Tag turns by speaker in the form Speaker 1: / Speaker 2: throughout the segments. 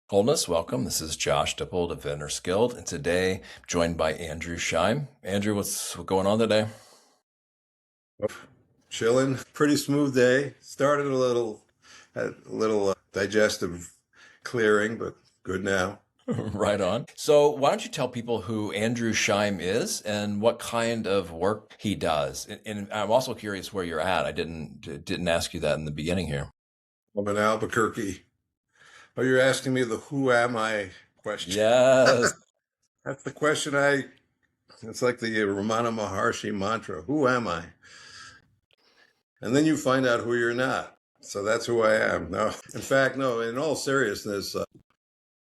Speaker 1: Wholeness, welcome. This is Josh Dippold of Inner Skilled, and today I'm joined by Andrew Scheim. Andrew, what's going on today?
Speaker 2: Chilling. Pretty smooth day. Started had a little digestive clearing, but good now.
Speaker 1: Right on. So, why don't you tell people who Andrew Scheim is and what kind of work he does? And I'm also curious where you're at. I didn't ask you that in the beginning here.
Speaker 2: I'm in Albuquerque. Oh, you're asking me the who am I question.
Speaker 1: Yes.
Speaker 2: That's the question it's like the Ramana Maharshi mantra. Who am I? And then you find out who you're not. So that's who I am. No, in fact, no, in all seriousness,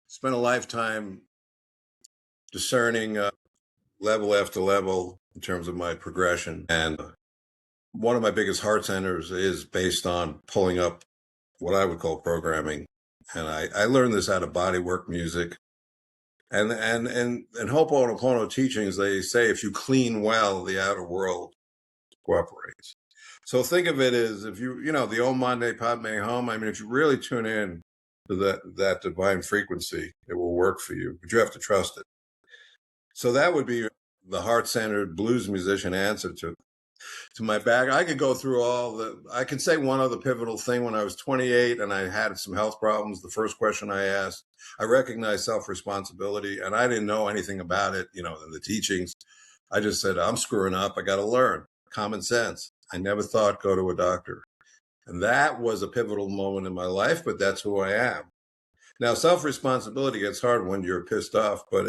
Speaker 2: spent a lifetime discerning level after level in terms of my progression. And one of my biggest heart centers is based on pulling up what I would call programming. And I learned this out of bodywork music. And Ho'oponopono teachings, they say if you clean well, the outer world cooperates. So think of it as if the Om Mani Padme Hum. I mean, if you really tune in to that divine frequency, it will work for you, but you have to trust it. So that would be the heart-centered blues musician answer to my bag. I could go through I can say one other pivotal thing. When I was 28 and I had some health problems, the first question I asked, I recognized self-responsibility, and I didn't know anything about it, in the teachings. I just said, I'm screwing up. I got to learn. Common sense. I never thought go to a doctor. And that was a pivotal moment in my life, but that's who I am. Now, self-responsibility gets hard when you're pissed off, but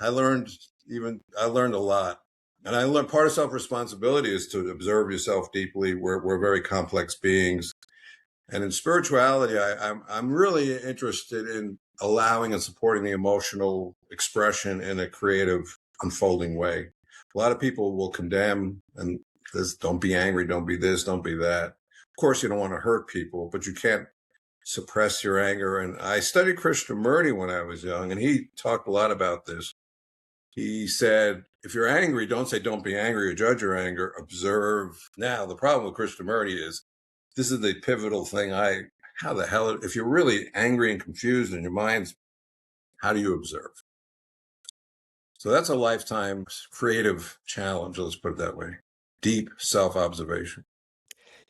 Speaker 2: I learned a lot. And I learned part of self-responsibility is to observe yourself deeply. We're very complex beings. And in spirituality, I'm really interested in allowing and supporting the emotional expression in a creative, unfolding way. A lot of people will condemn and this, don't be angry, don't be this, don't be that. Of course, you don't want to hurt people, but you can't suppress your anger. And I studied Krishnamurti when I was young, and he talked a lot about this. He said, if you're angry, don't say don't be angry or judge your anger, observe. Now, the problem with Krishnamurti is this is the pivotal thing. How the hell, if you're really angry and confused in your minds, how do you observe? So that's a lifetime creative challenge, let's put it that way. Deep self-observation.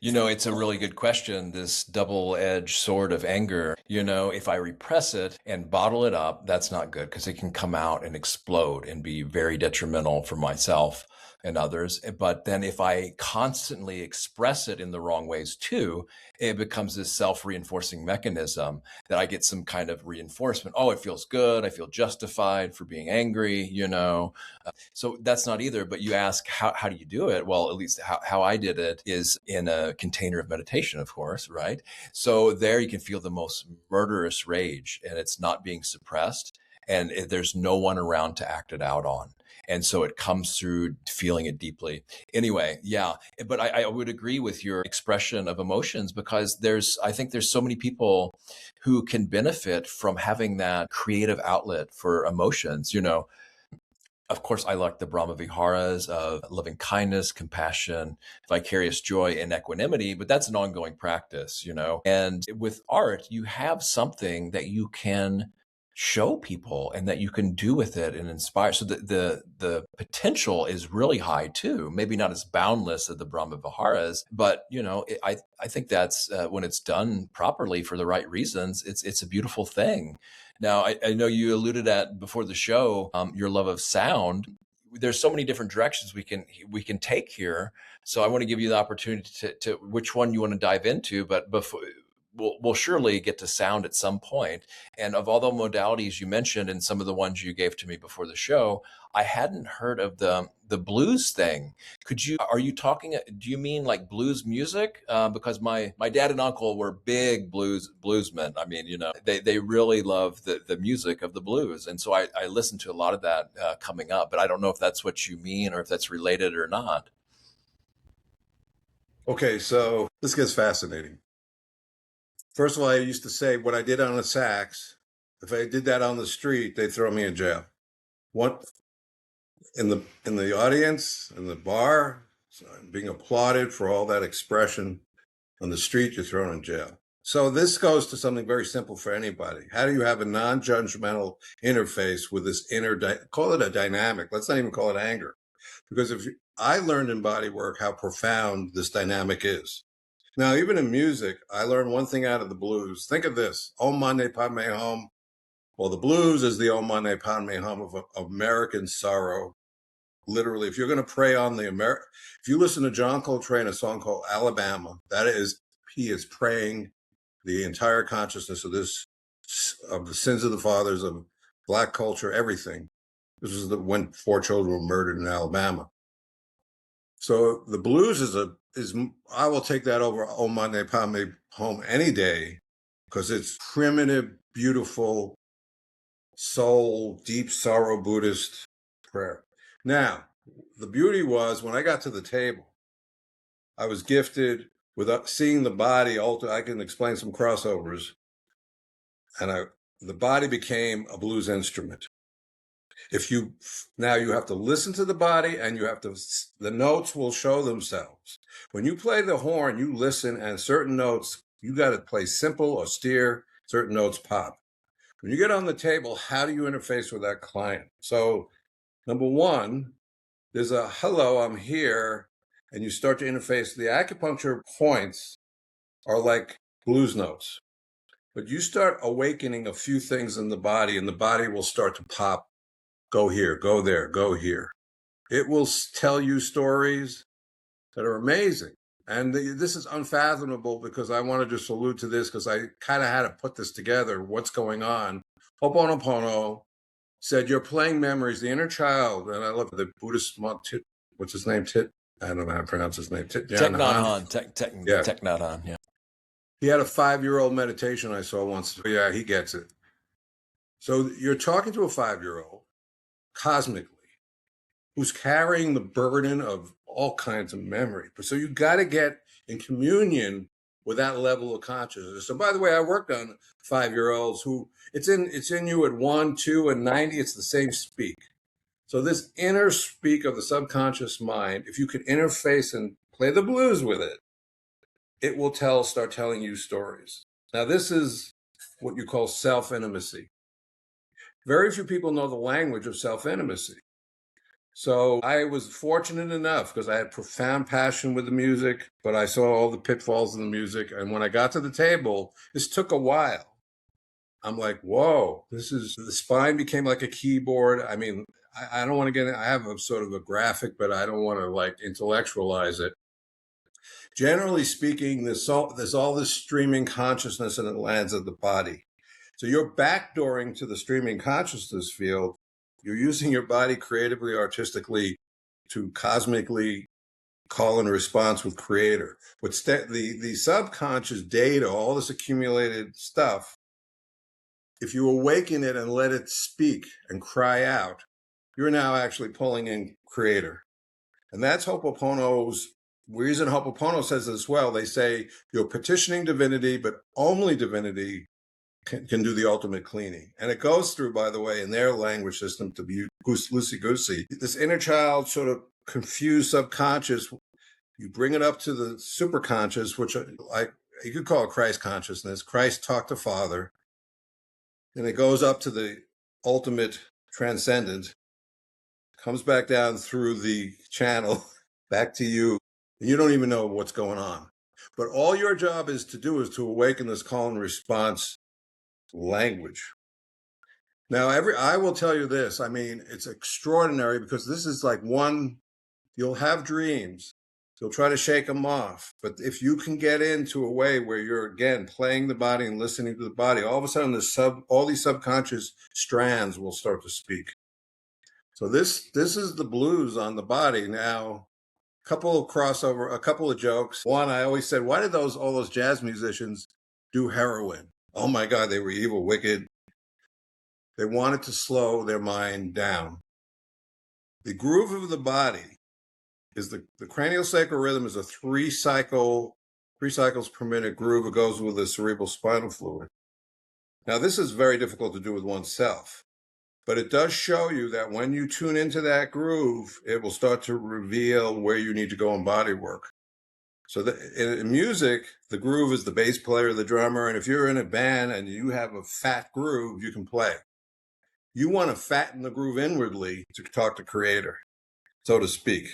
Speaker 1: It's a really good question, this double-edged sword of anger. If I repress it and bottle it up, that's not good because it can come out and explode and be very detrimental for myself and others. But then if I constantly express it in the wrong ways too, it becomes this self-reinforcing mechanism that I get some kind of reinforcement. Oh, it feels good. I feel justified for being angry, So that's not either. But you ask, how do you do it? Well, at least how I did it is in a container of meditation, of course, right? So there you can feel the most murderous rage and it's not being suppressed. And there's no one around to act it out on. And so it comes through feeling it deeply. Yeah, but I would agree with your expression of emotions because I think there's so many people who can benefit from having that creative outlet for emotions. Of course, I like the Brahma Viharas of loving kindness, compassion, vicarious joy, and equanimity, but that's an ongoing practice. And with art, you have something that you can show people and that you can do with it and inspire. So the potential is really high too. Maybe not as boundless as the Brahma Viharas, but I think that's when it's done properly for the right reasons, it's a beautiful thing. Now, I know you alluded at before the show, your love of sound. There's so many different directions we can take here. So I want to give you the opportunity to which one you want to dive into, but before we'll surely get to sound at some point. And of all the modalities you mentioned and some of the ones you gave to me before the show, I hadn't heard of the blues thing. Do you mean like blues music? Because my dad and uncle were big bluesmen. I mean, they really love the music of the blues. And so I listened to a lot of that coming up, but I don't know if that's what you mean or if that's related or not.
Speaker 2: Okay, so this gets fascinating. First of all, I used to say what I did on the sax, if I did that on the street, they'd throw me in jail. What in the audience, in the bar, being applauded for all that expression on the street, you're thrown in jail. So this goes to something very simple for anybody. How do you have a non-judgmental interface with this call it a dynamic. Let's not even call it anger. Because I learned in bodywork how profound this dynamic is. Now, even in music, I learned one thing out of the blues. Think of this. Om Mani Padme Hum. Well, the blues is the Om Mani Padme Hum of American sorrow. Literally, if you're going to pray on if you listen to John Coltrane, a song called Alabama, he is praying the entire consciousness of the sins of the fathers, of Black culture, everything. This is when 4 children were murdered in Alabama. So the blues I will take that over Om Mani Padme Hum any day, because it's primitive, beautiful, soul, deep sorrow Buddhist prayer. Now, the beauty was when I got to the table, I was gifted with seeing the body alter. I can explain some crossovers, and the body became a blues instrument. Now you have to listen to the body, and the notes will show themselves. When you play the horn, you listen, and certain notes, you got to play simple, austere, certain notes pop. When you get on the table, how do you interface with that client? So, number one, there's a hello, I'm here, and you start to interface. The acupuncture points are like blues notes, but you start awakening a few things in the body, and the body will start to pop. Go here, go there, go here. It will tell you stories that are amazing. And this is unfathomable, because I want to just allude to this, because I kind of had to put this together, what's going on. Ho'oponopono said, you're playing memories, the inner child. And I love the Buddhist monk, what's his name? I don't know how to pronounce his name.
Speaker 1: Thich Nhat Hanh, yeah.
Speaker 2: He had a 5-year-old meditation I saw once. Yeah, he gets it. So you're talking to a 5-year-old cosmically, who's carrying the burden of all kinds of memory. So you got to get in communion with that level of consciousness. So by the way, I worked on 5-year-olds who it's in you at 1, 2, and 90. It's the same speak. So this inner speak of the subconscious mind, if you can interface and play the blues with it, it will start telling you stories. Now, this is what you call self-intimacy. Very few people know the language of self-intimacy. So I was fortunate enough, because I had profound passion with the music, but I saw all the pitfalls in the music. And when I got to the table, this took a while. I'm like, whoa, the spine became like a keyboard. I mean, I don't want to get in, I have a sort of a graphic, but I don't want to like intellectualize it. Generally speaking, there's all this streaming consciousness, and it lands at the body. So you're backdooring to the streaming consciousness field. You're using your body creatively, artistically, to cosmically call and response with creator. The subconscious data, all this accumulated stuff, if you awaken it and let it speak and cry out, you're now actually pulling in creator. And that's Ho'oponopono's reason. Ho'oponopono says as well. They say you're petitioning divinity, but only divinity can do the ultimate cleaning. And it goes through, by the way, in their language system, to be loosey-goosey. This inner child sort of confused subconscious, you bring it up to the superconscious, which you could call it Christ consciousness. Christ talked to Father. And it goes up to the ultimate transcendent, comes back down through the channel, back to you. And you don't even know what's going on. But all your job is to awaken this call and response language. Now, I will tell you this. I mean, it's extraordinary, because this is like you'll have dreams. You'll try to shake them off. But if you can get into a way where you're, again, playing the body and listening to the body, all of a sudden all these subconscious strands will start to speak. So this is the blues on the body. Now, a couple of jokes. One, I always said, why did all those jazz musicians do heroin? Oh my God, they were evil, wicked. They wanted to slow their mind down. The groove of the body is the cranial sacral rhythm is a 3 cycles per minute groove. It goes with the cerebral spinal fluid. Now, this is very difficult to do with oneself, but it does show you that when you tune into that groove, it will start to reveal where you need to go in body work. So in music, the groove is the bass player, the drummer, and if you're in a band and you have a fat groove, you can play. You want to fatten the groove inwardly to talk to creator, so to speak.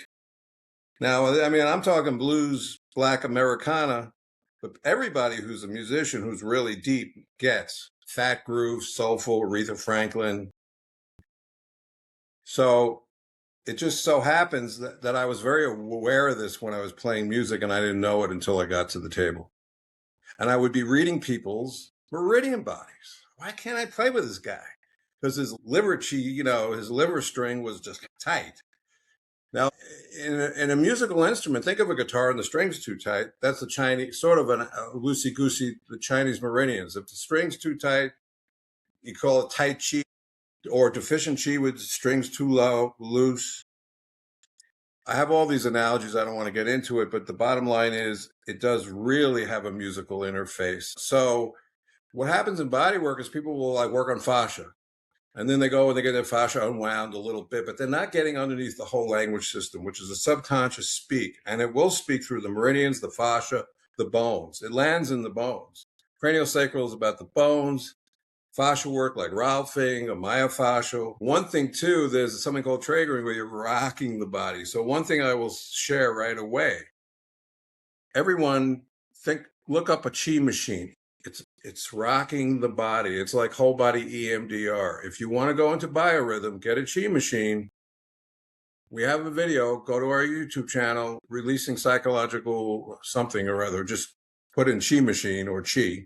Speaker 2: Now, I mean, I'm talking blues, black Americana, but everybody who's a musician who's really deep gets fat groove, soulful, Aretha Franklin. So it just so happens that I was very aware of this when I was playing music, and I didn't know it until I got to the table. And I would be reading people's meridian bodies. Why can't I play with this guy? Because his liver his liver string was just tight. Now, in a musical instrument, think of a guitar and the string's too tight. That's the Chinese, sort of a loosey-goosey, the Chinese meridians. If the string's too tight, you call it tight chi, or deficient chi with strings too loose. I have all these analogies. I don't want to get into it, but the bottom line is it does really have a musical interface. So what happens in bodywork is people will like work on fascia, and then they go and they get their fascia unwound a little bit, but they're not getting underneath the whole language system, which is a subconscious speak, and it will speak through the meridians, the fascia, the bones. It lands in the bones. Cranial sacral is about the bones. Fascia work like Ralphing, a myofascial. One thing too, there's something called triggering where you're rocking the body. So one thing I will share right away, everyone look up a chi machine. It's rocking the body. It's like whole body EMDR. If you want to go into biorhythm, get a chi machine. We have a video, go to our YouTube channel, releasing psychological something or other. Just put in chi machine or chi.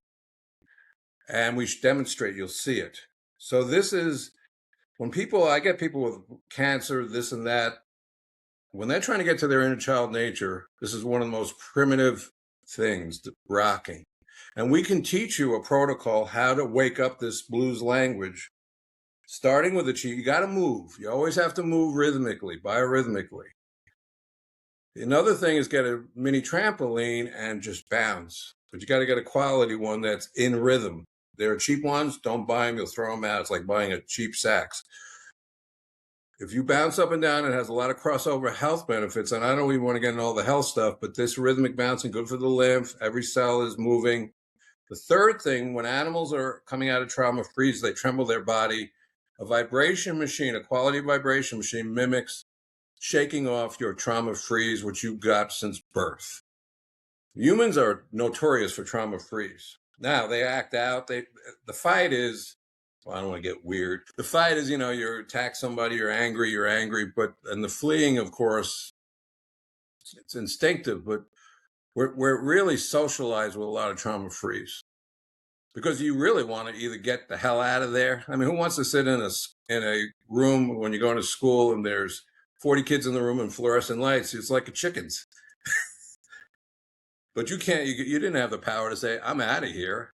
Speaker 2: And we demonstrate, you'll see it. So this is when I get people with cancer, this and that, when they're trying to get to their inner child nature, this is one of the most primitive things, rocking. And we can teach you a protocol how to wake up this blues language, starting with the chi. You got to move. You always have to move rhythmically, biorhythmically. Another thing is get a mini trampoline and just bounce. But you got to get a quality one that's in rhythm. There are cheap ones, don't buy them, you'll throw them out. It's like buying a cheap sax. If you bounce up and down, it has a lot of crossover health benefits, and I don't even want to get into all the health stuff, but this rhythmic bouncing, good for the lymph, every cell is moving. The third thing, when animals are coming out of trauma freeze, they tremble their body. A vibration machine, a quality vibration machine mimics shaking off your trauma freeze, which you got since birth. Humans are notorious for trauma freeze. Now they act out. The fight is, well, I don't want to get weird. The fight is, you attack somebody, you're angry, and the fleeing, of course, it's instinctive, but we're really socialized with a lot of trauma freeze because you really want to either get the hell out of there. I mean, who wants to sit in a room when you're going to school and there's 40 kids in the room and fluorescent lights? It's like a chickens. But you didn't have the power to say, I'm out of here.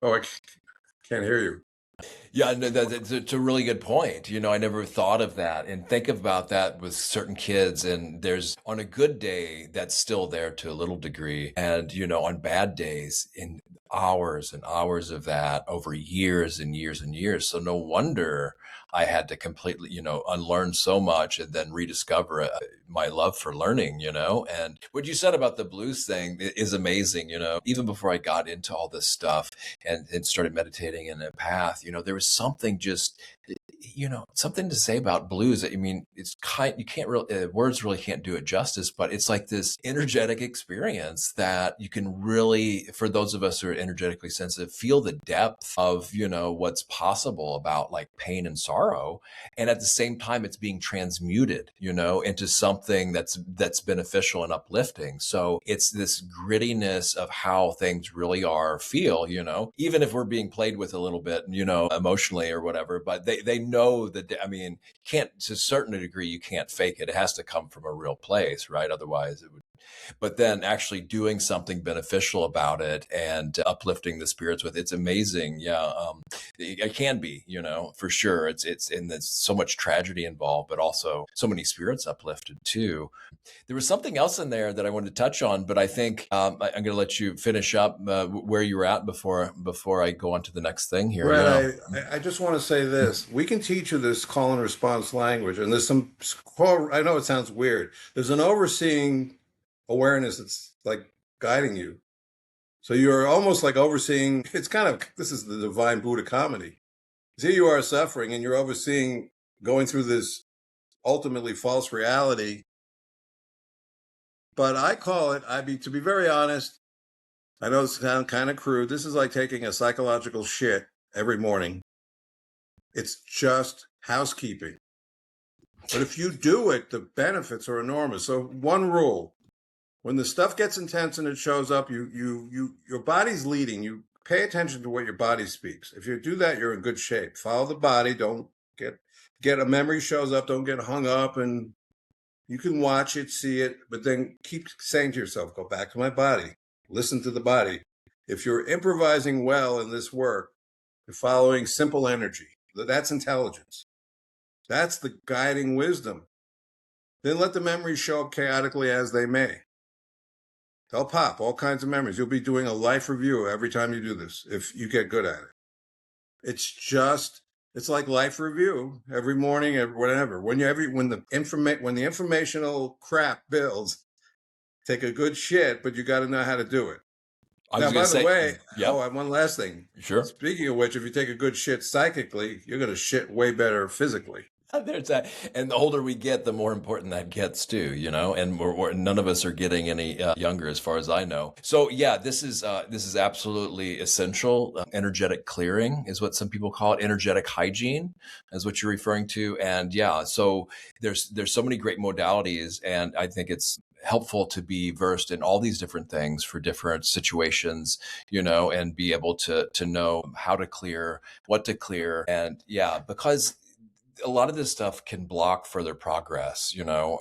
Speaker 2: Oh, I can't hear you.
Speaker 1: Yeah, no, it's a really good point. I never thought of that and think about that with certain kids. And there's on a good day, that's still there to a little degree. And, on bad days, in hours and hours of that over years and years and years. So no wonder I had to completely, unlearn so much and then rediscover my love for learning, and what you said about the blues thing is amazing. Even before I got into all this stuff and started meditating in a path, there was something just, something to say about blues. I mean, you can't really, words really can't do it justice, but it's like this energetic experience that you can really, for those of us who are energetically sensitive, feel the depth of, what's possible about like pain and sorrow. And at the same time, it's being transmuted, into something that's beneficial and uplifting. So it's this grittiness of how things really feel, even if we're being played with a little bit, emotionally or whatever, but they know that, to a certain degree, you can't fake it. It has to come from a real place, right? Otherwise it would, but then actually doing something beneficial about it and uplifting the spirits with it's amazing. Yeah. It can be, for sure. And there's so much tragedy involved, but also so many spirits uplifted too. There was something else in there that I wanted to touch on, but I think I'm going to let you finish up where you were at before I go on to the next thing here.
Speaker 2: Right. I just want to say this. We can teach you this call and response language, and there's I know it sounds weird. There's an overseeing awareness that's like guiding you. So you're almost like overseeing, this is the divine Buddha comedy. Here you are suffering and you're overseeing going through this ultimately false reality. But I call it, to be very honest, I know it's kind of crude. This is like taking a psychological shit every morning. It's just housekeeping. But if you do it, the benefits are enormous. So one rule, when the stuff gets intense and it shows up, your body's leading. You pay attention to what your body speaks. If you do that, you're in good shape. Follow the body. Don't get a memory shows up. Don't get hung up, and you can watch it, see it, but then keep saying to yourself, go back to my body. Listen to the body. If you're improvising well in this work, you're following simple energy. That's intelligence. That's the guiding wisdom. Then let the memories show up chaotically as they may. They'll pop, all kinds of memories. You'll be doing a life review every time you do this, if you get good at it. It's like life review every morning, whatever. When the informational crap builds, take a good shit, but you got to know how to do it. Now, by the way, one last thing.
Speaker 1: Sure.
Speaker 2: Speaking of which, if you take a good shit psychically, you're going to shit way better physically.
Speaker 1: There's that. And the older we get, the more important that gets too, and none of us are getting any younger as far as I know. So yeah, this is absolutely essential. Energetic clearing is what some people call it. Energetic hygiene is what you're referring to. And yeah, so there's so many great modalities, and I think it's helpful to be versed in all these different things for different situations, and be able to know how to clear, what to clear. And yeah, because a lot of this stuff can block further progress,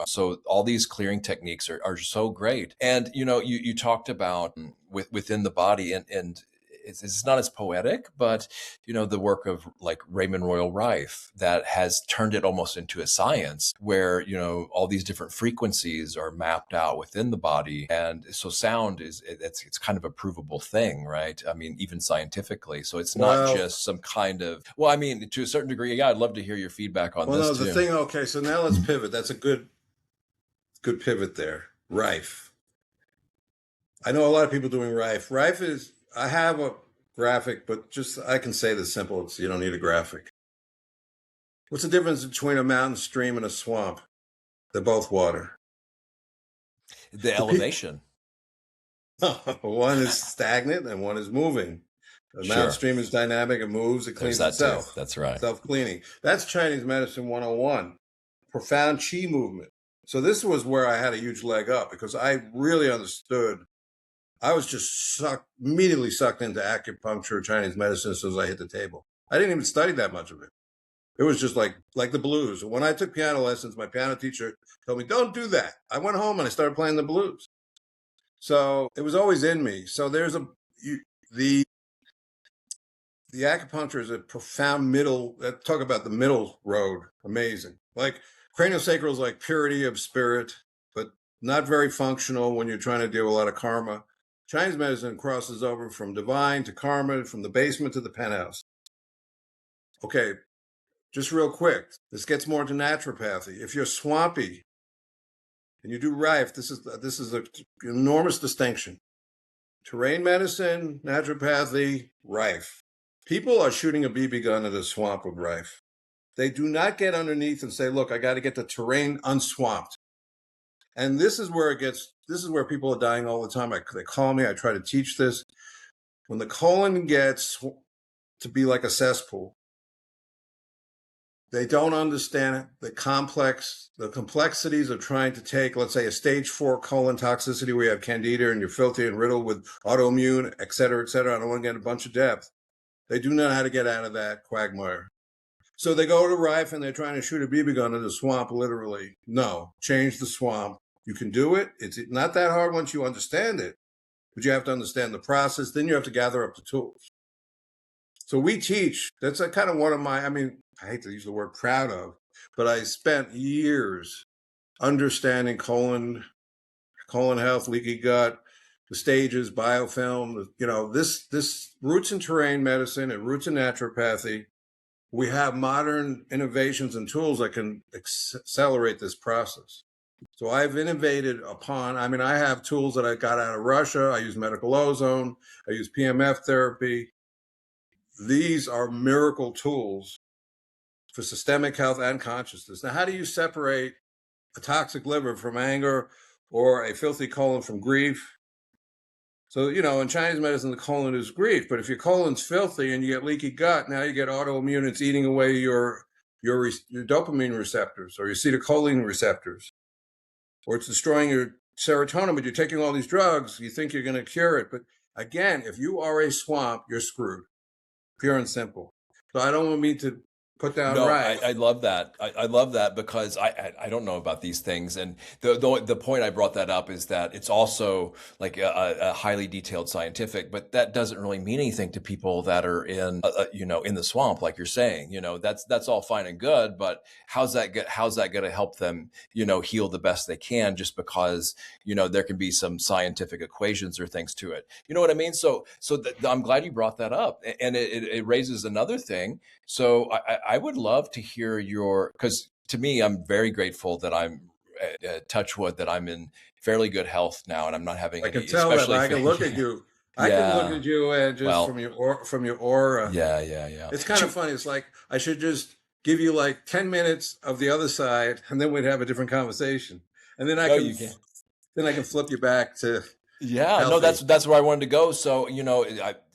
Speaker 1: so all these clearing techniques are so great. And you talked about within the body, and it's not as poetic, but the work of like Raymond Royal Rife that has turned it almost into a science where all these different frequencies are mapped out within the body. And so sound it's kind of a provable thing, right? I mean, even scientifically. So it's not just some kind of, well, I mean, to a certain degree, yeah, I'd love to hear your feedback on this too.
Speaker 2: Okay, so now let's pivot. That's a good pivot there. Rife. I know a lot of people doing Rife. Rife is, I have a graphic, but I can say this simple. You don't need a graphic. What's the difference between a mountain stream and a swamp? They're both water.
Speaker 1: The elevation.
Speaker 2: One is stagnant and one is moving. The mountain stream is dynamic. It moves. It cleans itself.
Speaker 1: Too. That's right.
Speaker 2: Self-cleaning. That's Chinese medicine 101. Profound qi movement. So this was where I had a huge leg up because I really understood. I was just immediately sucked into acupuncture, Chinese medicine as soon as I hit the table. I didn't even study that much of it. It was just like the blues. When I took piano lessons, my piano teacher told me, don't do that. I went home and I started playing the blues. So it was always in me. So there's the acupuncture is a profound talk about the middle road. Amazing. Like craniosacral is like purity of spirit, but not very functional when you're trying to deal with a lot of karma. Chinese medicine crosses over from divine to karma, from the basement to the penthouse. Okay, just real quick, this gets more into naturopathy. If you're swampy and you do Rife, this is an enormous distinction. Terrain medicine, naturopathy, Rife. People are shooting a BB gun at a swamp with Rife. They do not get underneath and say, look, I got to get the terrain unswamped. And this is where people are dying all the time. They call me, I try to teach this. When the colon gets to be like a cesspool, they don't understand the complexities of trying to take, let's say, a stage 4 colon toxicity where you have candida and you're filthy and riddled with autoimmune, et cetera, et cetera. I don't want to get a bunch of depth. They do not know how to get out of that quagmire. So they go to Rife and they're trying to shoot a BB gun in the swamp, literally. No, change the swamp. You can do it. It's not that hard once you understand it, but you have to understand the process. Then you have to gather up the tools. So we teach, that's kind of one of my, I hate to use the word proud of, but I spent years understanding colon health, leaky gut, the stages, biofilm, this roots in terrain medicine, it roots in naturopathy. We have modern innovations and tools that can accelerate this process. So I've innovated upon, I mean, I have tools that I got out of Russia. I use medical ozone. I use PMF therapy. These are miracle tools for systemic health and consciousness. Now, how do you separate a toxic liver from anger or a filthy colon from grief? So, in Chinese medicine, the colon is grief. But if your colon's filthy and you get leaky gut, now you get autoimmune. It's eating away your dopamine receptors or your acetylcholine receptors, or it's destroying your serotonin, but you're taking all these drugs. You think you're going to cure it. But again, if you are a swamp, you're screwed, pure and simple. So I don't mean to put down
Speaker 1: No,
Speaker 2: Rife.
Speaker 1: I love that. I love that because I don't know about these things, and the point I brought that up is that it's also like a highly detailed scientific, but that doesn't really mean anything to people that are in in the swamp, like you're saying. That's all fine and good, but how's that going to help them heal the best they can just because there can be some scientific equations or things to it. You know what I mean? So I'm glad you brought that up, and it raises another thing. So I would love to hear because to me, I'm very grateful that I'm touch wood that I'm in fairly good health now, and I'm not having
Speaker 2: I can
Speaker 1: any,
Speaker 2: tell that.
Speaker 1: especially
Speaker 2: I can look at you. I can look
Speaker 1: yeah.
Speaker 2: at you and just
Speaker 1: Well,
Speaker 2: from your aura.
Speaker 1: yeah.
Speaker 2: It's kind of funny. It's like I should just give you like 10 minutes of the other side, and then we'd have a different conversation. And then
Speaker 1: No, you can.
Speaker 2: I can flip you back to
Speaker 1: Yeah, no,
Speaker 2: healthy.
Speaker 1: that's where I wanted to go. So,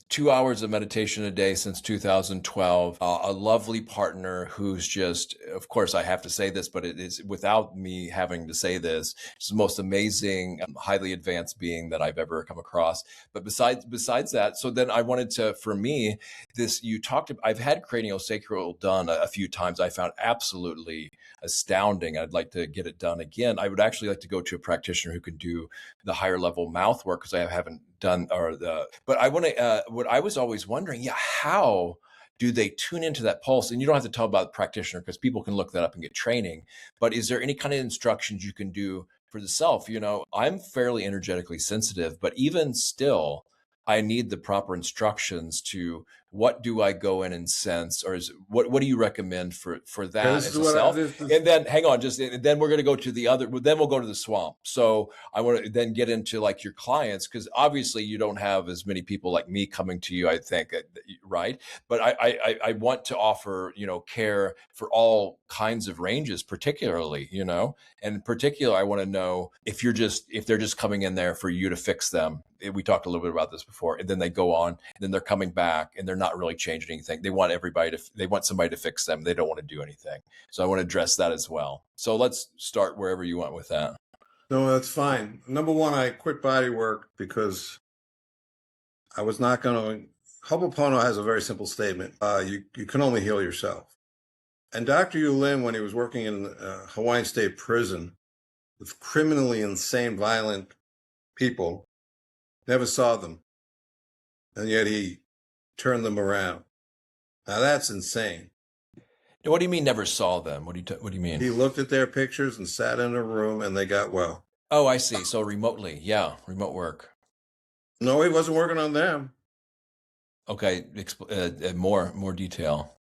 Speaker 1: 2 hours of meditation a day since 2012. A lovely partner who's just, of course, I have to say this, but it is without me having to say this, she's the most amazing, highly advanced being that I've ever come across. But besides that, so then I wanted to, for me, I've had cranial sacral done a few times. I found absolutely astounding. I'd like to get it done again. I would actually like to go to a practitioner who can do the higher level mouth work because I haven't done but I want to what I was always wondering, how do they tune into that pulse? And you don't have to tell about the practitioner because people can look that up and get training, but is there any kind of instructions you can do for the self? I'm fairly energetically sensitive, but even still I need the proper instructions to what do I go in and sense, or what do you recommend for
Speaker 2: Okay,
Speaker 1: that
Speaker 2: this is
Speaker 1: as a
Speaker 2: what
Speaker 1: self?
Speaker 2: this is.
Speaker 1: And then hang on, and then we're going to go to the other. Then we'll go to the swamp. So I want to then get into like your clients because obviously you don't have as many people like me coming to you. I think, right? But I want to offer care for all kinds of ranges, particularly and in particular I want to know if they're just coming in there for you to fix them. We talked a little bit about this before, and then they go on, and then they're coming back, and they're not really changing anything. They want somebody to fix them. They don't want to do anything. So I want to address that as well. So let's start wherever you want with that.
Speaker 2: No, that's fine. Number one, I quit Bodywork because I was not going to. Ho'oponopono has a very simple statement. You can only heal yourself. And Dr. Yulin, when he was working in Hawaiian State Prison with criminally insane, violent people, never saw them. And yet he turned them around. Now that's insane.
Speaker 1: What do you mean never saw them? What do you mean?
Speaker 2: He looked at their pictures and sat in a room and they got well.
Speaker 1: Oh, I see. So remotely. Yeah. Remote work.
Speaker 2: No, he wasn't working on them.
Speaker 1: Okay. More detail.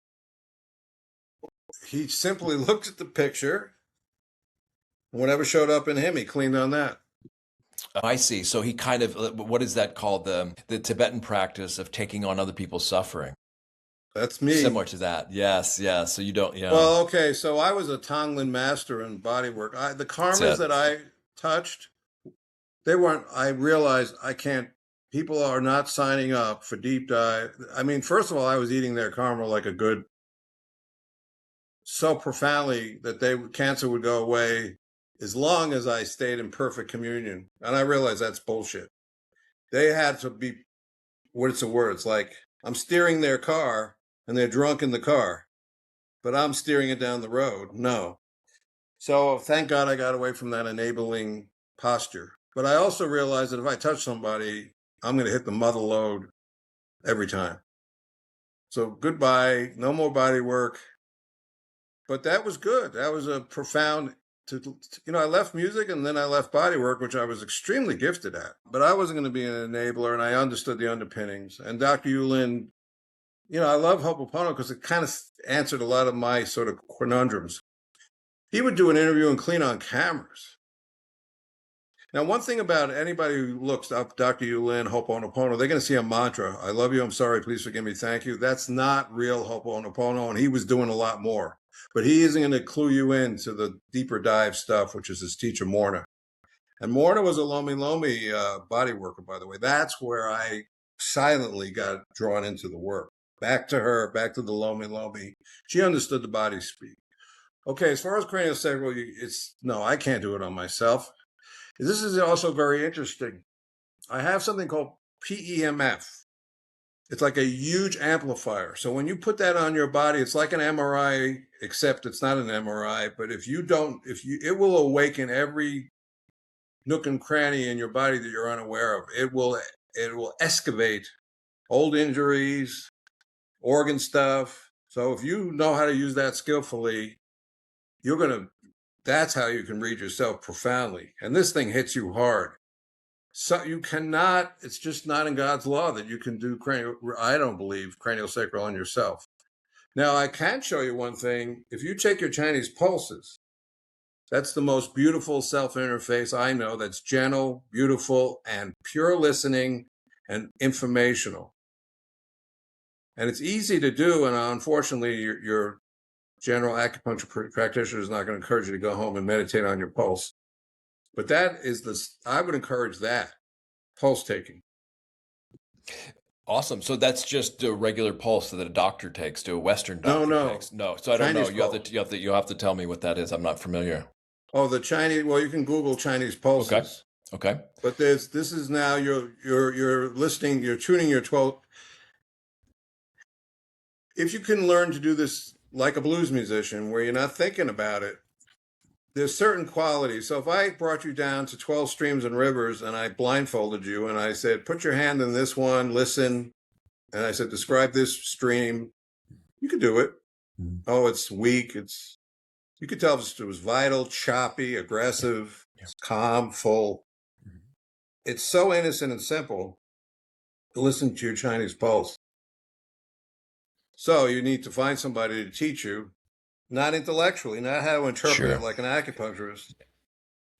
Speaker 2: He simply looked at the picture. Whatever showed up in him, he cleaned on that.
Speaker 1: I see. So he kind of, what is that called? The Tibetan practice of taking on other people's suffering.
Speaker 2: That's me.
Speaker 1: Similar to that. Yes. Yeah. So you don't, yeah.
Speaker 2: Well, okay. So I was a Tonglen master in bodywork. The karmas that I touched, they weren't, I realized I can't, people are not signing up for deep dive. I mean, first of all, I was eating their karma like a good, so profoundly that cancer would go away as long as I stayed in perfect communion. And I realized that's bullshit. They had to be, what's the word? It's like I'm steering their car and they're drunk in the car, but I'm steering it down the road. No. So thank God I got away from that enabling posture. But I also realized that if I touch somebody, I'm going to hit the mother load every time. So goodbye, no more body work. But that was good. That was a profound, I left music and then I left body work, which I was extremely gifted at. But I wasn't going to be an enabler, and I understood the underpinnings. And Dr. Yulin, I love Ho'oponopono because it kind of answered a lot of my sort of conundrums. He would do an interview and clean on cameras. Now, one thing about anybody who looks up Dr. Yulin, Ho'oponopono, they're going to see a mantra. I love you. I'm sorry. Please forgive me. Thank you. That's not real Ho'oponopono, and he was doing a lot more. But he isn't going to clue you into the deeper dive stuff, which is his teacher, Morna. And Morna was a Lomi Lomi body worker, by the way. That's where I silently got drawn into the work. Back to her, back to the Lomi Lomi. She understood the body speak. Okay, as far as cranial sacral, no, I can't do it on myself. This is also very interesting. I have something called PEMF. It's like a huge amplifier. So when you put that on your body, it's like an MRI, except it's not an MRI. But it will awaken every nook and cranny in your body that you're unaware of. It will excavate old injuries, organ stuff. So if you know how to use that skillfully, that's how you can read yourself profoundly. And this thing hits you hard. So you cannot, it's just not in God's law that you can do I don't believe cranial sacral on yourself. Now, I can show you one thing. If you take your Chinese pulses, that's the most beautiful self-interface I know, that's gentle, beautiful, and pure listening and informational. And it's easy to do, and unfortunately, your general acupuncture practitioner is not going to encourage you to go home and meditate on your pulse. But I would encourage that, pulse taking.
Speaker 1: Awesome. So that's just a regular pulse that a doctor takes, a Western doctor takes. No. So I don't know. You'll have to tell me what that is. I'm not familiar.
Speaker 2: Oh, the Chinese. Well, you can Google Chinese pulses.
Speaker 1: Okay.
Speaker 2: But this is now you're listening. You're tuning your 12. If you can learn to do this like a blues musician, where you're not thinking about it, there's certain qualities. So if I brought you down to 12 streams and rivers and I blindfolded you and I said, put your hand in this one, listen, and I said, describe this stream, you could do it. Mm-hmm. Oh, it's weak. You could tell if it was vital, choppy, aggressive, calm, full. Mm-hmm. It's so innocent and simple to listen to your Chinese pulse. So you need to find somebody to teach you, not intellectually, not how to interpret it like an acupuncturist.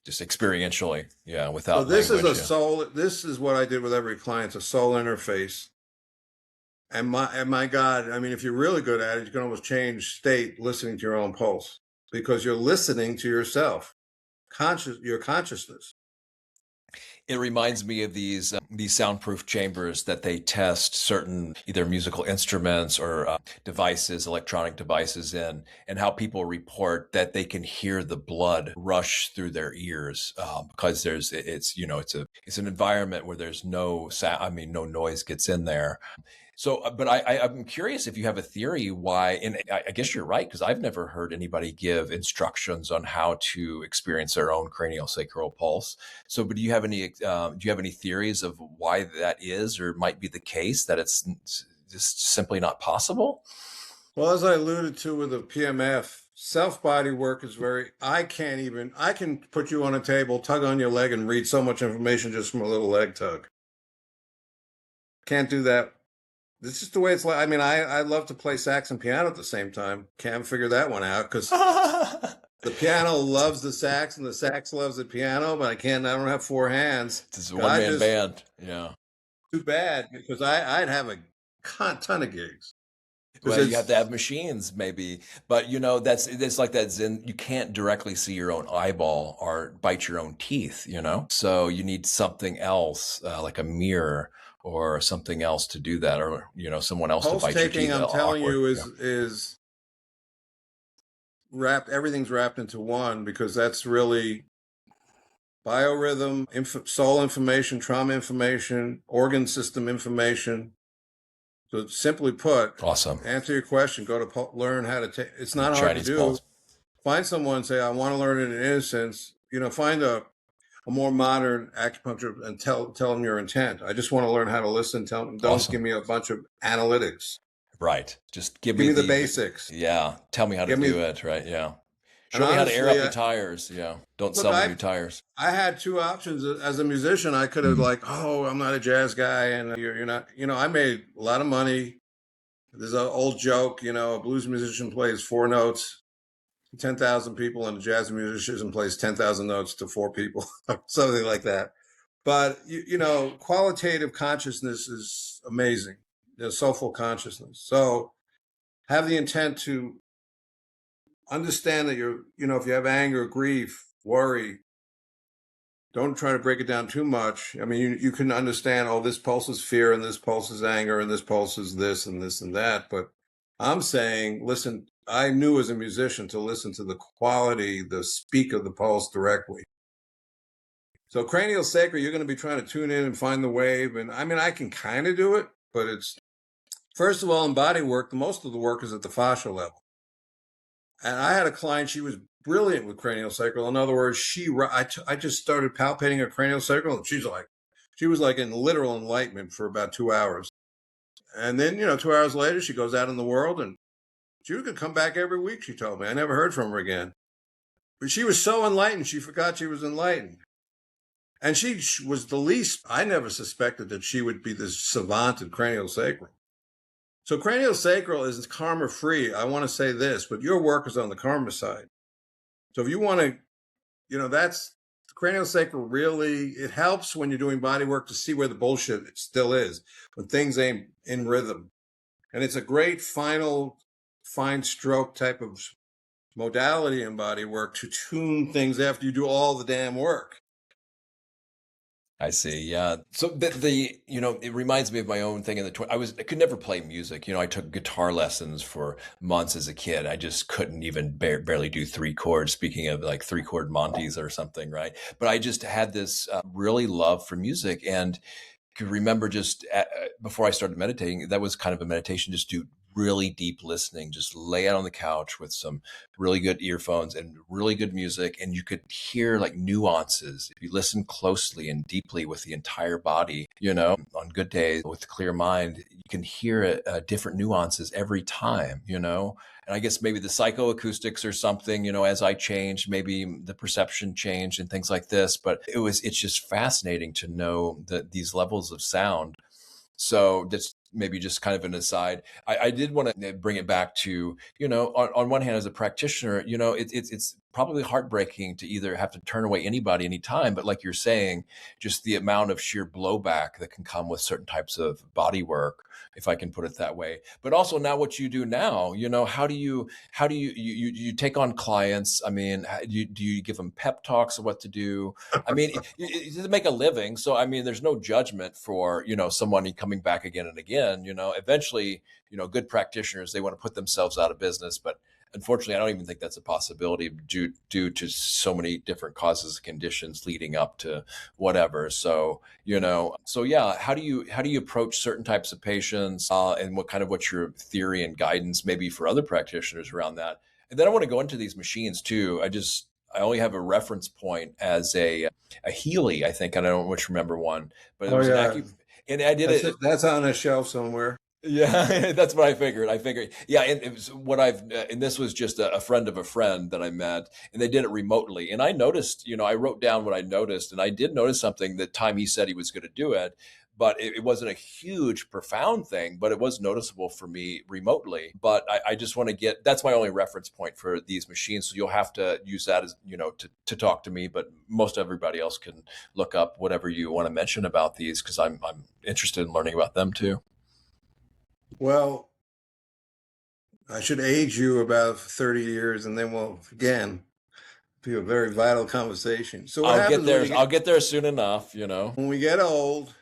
Speaker 1: Just experientially, without
Speaker 2: so this language, this is what I did with every client, it's a soul interface. And my God, I mean, if you're really good at it, you can almost change state listening to your own pulse, because you're listening to yourself, your consciousness.
Speaker 1: It reminds me of these soundproof chambers that they test certain either musical instruments or devices, electronic devices in, and how people report that they can hear the blood rush through their ears because it's an environment where there's no sound. No noise gets in there. So, but I'm curious if you have a theory why, and I guess you're right, because I've never heard anybody give instructions on how to experience their own cranial sacral pulse. So, but do you have any theories of why that is, or might be the case that it's just simply not possible?
Speaker 2: Well, as I alluded to with the PMF, self-body work is I can put you on a table, tug on your leg, and read so much information just from a little leg tug. Can't do that. This is the way it's like. I mean, I love to play sax and piano at the same time. Can't figure that one out because the piano loves the sax and the sax loves the piano, but I don't have four hands.
Speaker 1: It's a one-man band. Yeah.
Speaker 2: Too bad, because I'd have a ton of gigs.
Speaker 1: Well, you have to have machines maybe, but it's like that Zen. You can't directly see your own eyeball or bite your own teeth, so you need something else, like a mirror or something else to do that, or someone else to bite your teeth.
Speaker 2: I'm telling you is wrapped. Everything's wrapped into one, because that's really biorhythm, soul information, trauma information, organ system information. So simply put,
Speaker 1: awesome.
Speaker 2: Answer your question. Go to learn how to take. It's not hard to do. Pulse. Find someone, say, I want to learn it in innocence. Find a more modern acupuncture and tell them your intent. I just want to learn how to listen. Don't give me a bunch of analytics.
Speaker 1: Right. Just give
Speaker 2: me the basics.
Speaker 1: Yeah. Tell me how to do it. Right. Yeah. Show me how to air up the tires. Yeah. Don't sell me new tires.
Speaker 2: I had two options as a musician. I could have I'm not a jazz guy, and you're not. I made a lot of money. There's an old joke. A blues musician plays four notes. 10,000 people and a jazz musician plays 10,000 notes to 4 people, something like that. But, qualitative consciousness is amazing, soulful consciousness. So have the intent to understand that if you have anger, grief, worry, don't try to break it down too much. I mean, you can understand, this pulse is fear and this pulse is anger and this pulse is this and this and that. But I'm saying, listen, I knew as a musician to listen to the quality, the speak of the pulse directly. So cranial sacral, you're going to be trying to tune in and find the wave. And I mean, I can kind of do it, but it's, first of all, in body work, most of the work is at the fascial level. And I had a client, she was brilliant with cranial sacral. In other words, I just started palpating her cranial sacral, and she was like in literal enlightenment for about 2 hours. And then, 2 hours later, she goes out in the world, and she was going to come back every week, she told me. I never heard from her again. But she was so enlightened, she forgot she was enlightened. And she was the least, I never suspected that she would be this savant in cranial sacral. So cranial sacral is karma free. I want to say this, but your work is on the karma side. So if you want to, that's cranial sacral really, it helps when you're doing body work to see where the bullshit it still is, when things ain't in rhythm. And it's a great final fine stroke type of modality in body work to tune things after you do all the damn work.
Speaker 1: I see. Yeah. So it reminds me of my own thing in the I could never play music. I took guitar lessons for months as a kid. I just couldn't even barely do 3 chords. Speaking of like 3-chord Montes or something, right? But I just had this really love for music, and could remember just before I started meditating, that was kind of a meditation. Just do really deep listening, just lay out on the couch with some really good earphones and really good music, and you could hear like nuances if you listen closely and deeply with the entire body. On good days with a clear mind, you can hear different nuances every time. And I guess maybe the psychoacoustics or something, as I changed, maybe the perception changed and things like this. But it's just fascinating to know that these levels of sound. So that's maybe just kind of an aside. I did want to bring it back to, on one hand, as a practitioner, it's probably heartbreaking to either have to turn away anybody anytime, but like you're saying, just the amount of sheer blowback that can come with certain types of body work, if I can put it that way. But also now what you do now, how do you take on clients? I mean, do you give them pep talks of what to do? I mean, you make a living. So, I mean, there's no judgment for, someone coming back again and again. Eventually, good practitioners, they want to put themselves out of business. But unfortunately, I don't even think that's a possibility due to so many different causes and conditions leading up to whatever. So, yeah, how do you approach certain types of patients, and what's your theory and guidance maybe for other practitioners around that? And then I want to go into these machines too. I only have a reference point as a Healy, I think. I don't which remember one, but it was an and I did it.
Speaker 2: That's on a shelf somewhere.
Speaker 1: Yeah, that's what I figured. Yeah, and it was and this was just a friend of a friend that I met, and they did it remotely. And I noticed, I wrote down what I noticed, and I did notice something the time he said he was going to do it, but it wasn't a huge, profound thing, but it was noticeable for me remotely. But I just want to that's my only reference point for these machines. So you'll have to use that as, to talk to me, but most everybody else can look up whatever you want to mention about these, because I'm interested in learning about them too.
Speaker 2: Well, I should age you about 30 years, and then we'll again be a very vital conversation. So
Speaker 1: I'll get there soon enough,
Speaker 2: When we get old,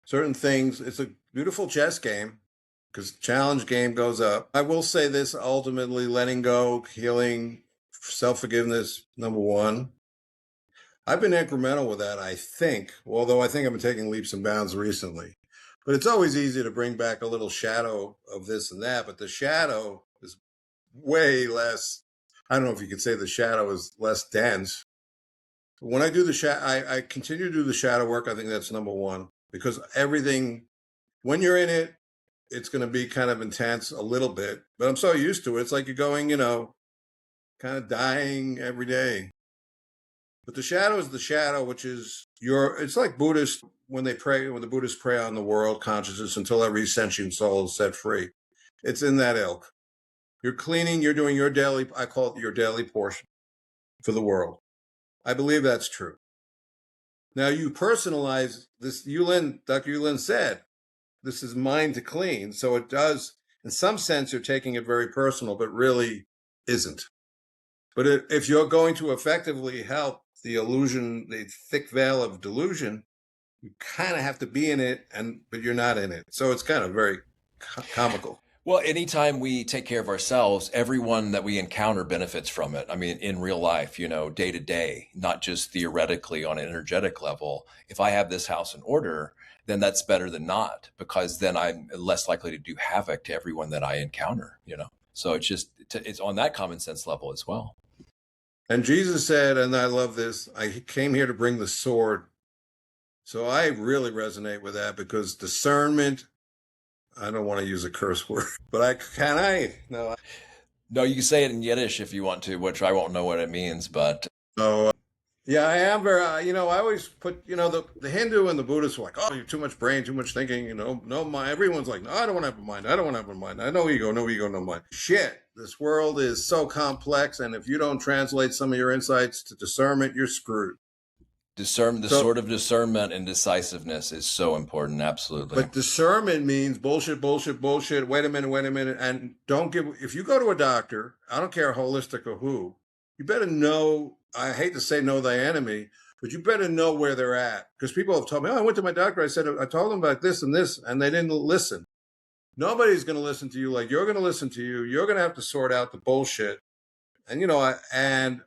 Speaker 2: certain things, it's a beautiful chess game because challenge game goes up. I will say this, ultimately, letting go, healing, self-forgiveness, number one. I've been incremental with that, I think, although I think I've been taking leaps and bounds recently. But it's always easy to bring back a little shadow of this and that, but the shadow is way less. I don't know if you could say the shadow is less dense. When I do I continue to do the shadow work. I think that's number one, because everything, when you're in it, it's going to be kind of intense a little bit, but I'm so used to it. It's like you're going, kind of dying every day. But the shadow is the shadow, which is it's like Buddhists when the Buddhists pray on the world consciousness until every sentient soul is set free. It's in that ilk. You're cleaning, you're doing your daily, I call it your daily portion for the world. I believe that's true. Now you personalize this. Dr. Yulin said, this is mine to clean. So it does, in some sense, you're taking it very personal, but really isn't. But if you're going to effectively help the illusion, the thick veil of delusion, you kind of have to be in it, but you're not in it. So it's kind of very comical.
Speaker 1: Well, anytime we take care of ourselves, everyone that we encounter benefits from it. I mean, in real life, day to day, not just theoretically on an energetic level. If I have this house in order, then that's better than not, because then I'm less likely to do havoc to everyone that I encounter, So it's on that common sense level as well.
Speaker 2: And Jesus said, and I love this, I came here to bring the sword. So I really resonate with that, because discernment, I don't want to use a curse word, but No.
Speaker 1: No, you can say it in Yiddish if you want to, which I won't know what it means, but.
Speaker 2: No. Yeah, I am very, I always put, the Hindu and the Buddhists are like, oh, you're too much brain, too much thinking, no mind. Everyone's like, no, I don't want to have a mind. I don't want to have a mind. I know ego, no ego, no mind. Shit, this world is so complex. And if you don't translate some of your insights to discernment, you're screwed.
Speaker 1: Sort of discernment and decisiveness is so important. Absolutely.
Speaker 2: But discernment means bullshit, bullshit, bullshit. Wait a minute. And if you go to a doctor, I don't care holistic or who, you better know, I hate to say know thy enemy, but you better know where they're at. Because people have told me, I went to my doctor. I told them about this, and they didn't listen. Nobody's going to listen to you like you're going to listen to you. You're going to have to sort out the bullshit. And,